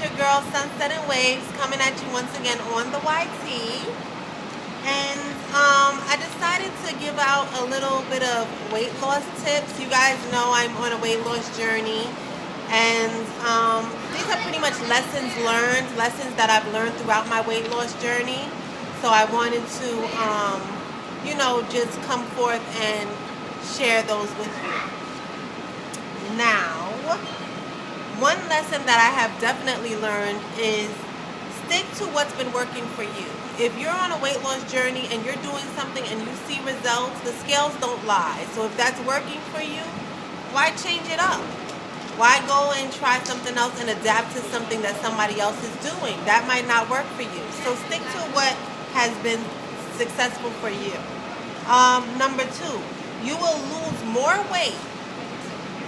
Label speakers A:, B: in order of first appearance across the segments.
A: your girl Sunsetnwaves coming at you once again on the YT. And I decided to give out a little bit of weight loss tips. You guys know I'm on a weight loss journey. And these are pretty much lessons learned, lessons that I've learned throughout my weight loss journey. So I wanted to, just come forth and share those with you. Now, one lesson that I have definitely learned is stick to what's been working for you. If you're on a weight loss journey and you're doing something and you see results, the scales don't lie. So if that's working for you, why change it up? Why go and try something else and adapt to something that somebody else is doing? That might not work for you. So stick to what has been successful for you. Number 2, you will lose more weight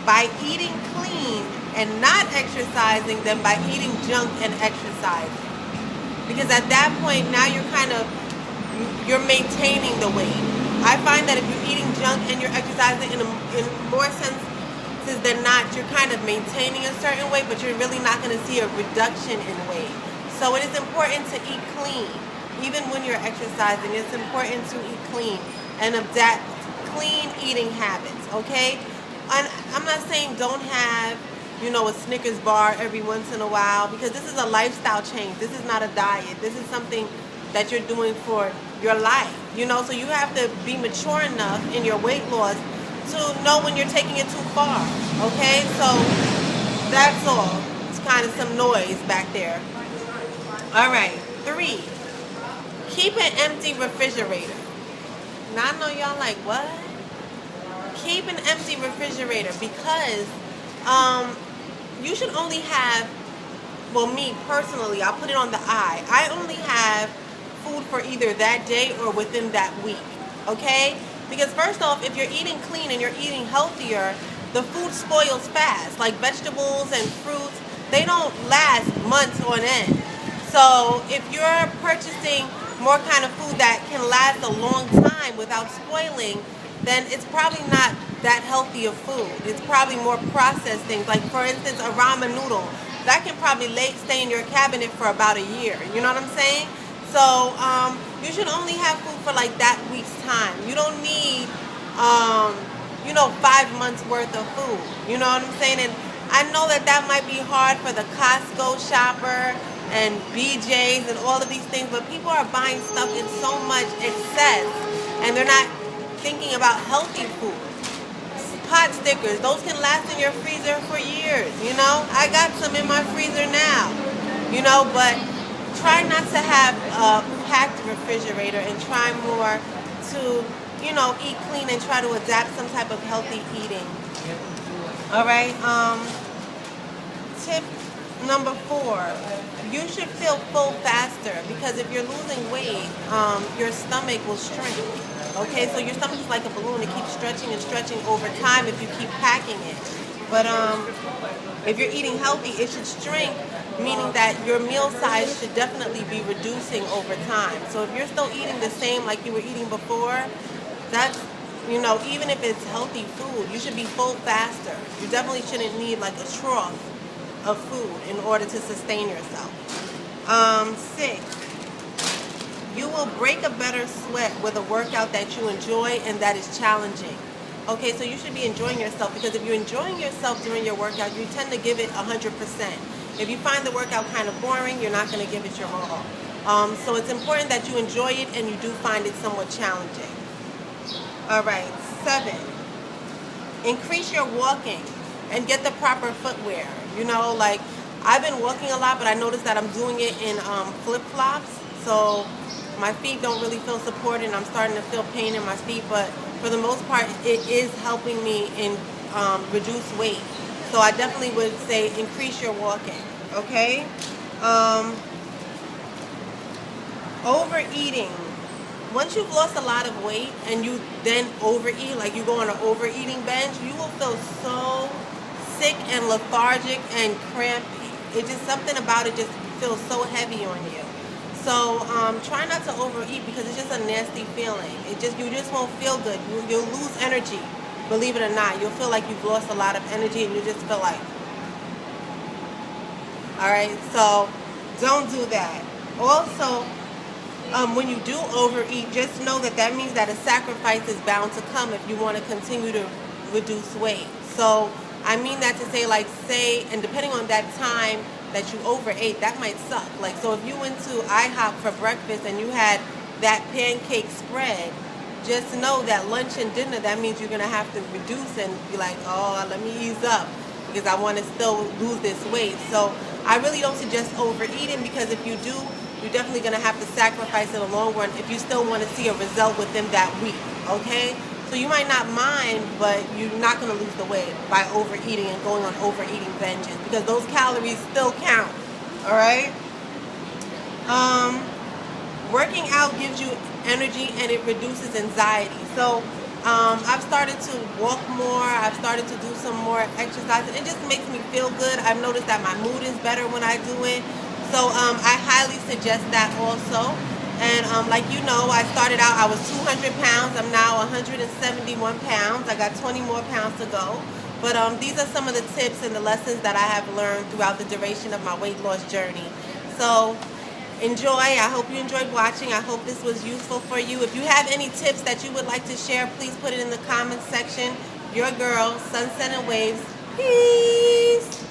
A: by eating clean and not exercising than by eating junk and exercising. Because at that point, now you're maintaining the weight. I find that if you're eating junk and you're exercising in more senses than not, you're kind of maintaining a certain weight, but you're really not going to see a reduction in weight. So it is important to eat clean. Even when you're exercising, it's important to eat clean and adapt clean eating habits, okay? And I'm not saying don't have, a Snickers bar every once in a while, because this is a lifestyle change. This is not a diet. This is something that you're doing for your life, so you have to be mature enough in your weight loss to know when you're taking it too far, okay? So that's all. It's kind of some noise back there. All right, 3, keep an empty refrigerator. Now I know y'all like, what? Keep an empty refrigerator, because you should only have, well, me personally, I'll put it on the I only have food for either that day or within that week, okay? Because first off, if you're eating clean and you're eating healthier, the food spoils fast. Like vegetables and fruits, they don't last months on end. So if you're purchasing more kind of food that can last a long time without spoiling, then it's probably not that healthy of food. It's probably more processed things. Like, for instance, a ramen noodle. That can probably stay in your cabinet for about a year. You know what I'm saying? So you should only have food for like that week's time. You don't need, 5 months worth of food. You know what I'm saying? And I know that might be hard for the Costco shopper and BJ's and all of these things, but people are buying stuff in so much excess, and they're not thinking about healthy food. Pot stickers, those can last in your freezer for years, I got some in my freezer now, but try not to have a packed refrigerator, and try more to, eat clean and try to adapt some type of healthy eating. All right, tip number 4, you should feel full faster, because if you're losing weight, your stomach will shrink. Okay, so your stomach is like a balloon. It keeps stretching and stretching over time if you keep packing it. But if you're eating healthy, it should shrink, meaning that your meal size should definitely be reducing over time. So if you're still eating the same like you were eating before, that's, even if it's healthy food, you should be full faster. You definitely shouldn't need like a trough of food in order to sustain yourself. 6, you will break a better sweat with a workout that you enjoy and that is challenging. Okay, so you should be enjoying yourself, because if you're enjoying yourself during your workout, you tend to give it 100%. If you find the workout kind of boring, you're not going to give it your all. So it's important that you enjoy it and you do find it somewhat challenging. All right, 7, increase your walking and get the proper footwear. Like I've been walking a lot, but I noticed that I'm doing it in flip-flops. So my feet don't really feel supported, and I'm starting to feel pain in my feet, but for the most part, it is helping me in reduce weight. So I definitely would say increase your walking, okay? Overeating. Once you've lost a lot of weight and you then overeat, like you go on an overeating binge, you will feel so sick and lethargic and crampy. It's just something about it just feels so heavy on you. So try not to overeat, because it's just a nasty feeling. You just won't feel good. You'll lose energy, believe it or not. You'll feel like you've lost a lot of energy, and you just feel like, All right, so don't do that. Also, when you do overeat, just know that that means that a sacrifice is bound to come if you want to continue to reduce weight. So I mean that to say, like, say, and depending on that time that you overate, that might suck. Like, so if you went to IHOP for breakfast and you had that pancake spread, just know that lunch and dinner, that means you're going to have to reduce and be like, oh, let me ease up because I want to still lose this weight. So I really don't suggest overeating, because if you do, you're definitely going to have to sacrifice in the long run if you still want to see a result within that week, okay? So you might not mind, but you're not going to lose the weight by overeating and going on overeating vengeance, because those calories still count, all right? Working out gives you energy and it reduces anxiety. So I've started to walk more. I've started to do some more exercise, and it just makes me feel good. I've noticed that my mood is better when I do it. So I highly suggest that also. And like you know, I started out, I was 200 pounds. I'm now 171 pounds. I got 20 more pounds to go. But these are some of the tips and the lessons that I have learned throughout the duration of my weight loss journey. So enjoy. I hope you enjoyed watching. I hope this was useful for you. If you have any tips that you would like to share, please put it in the comments section. Your girl, Sunsetnwaves. Peace.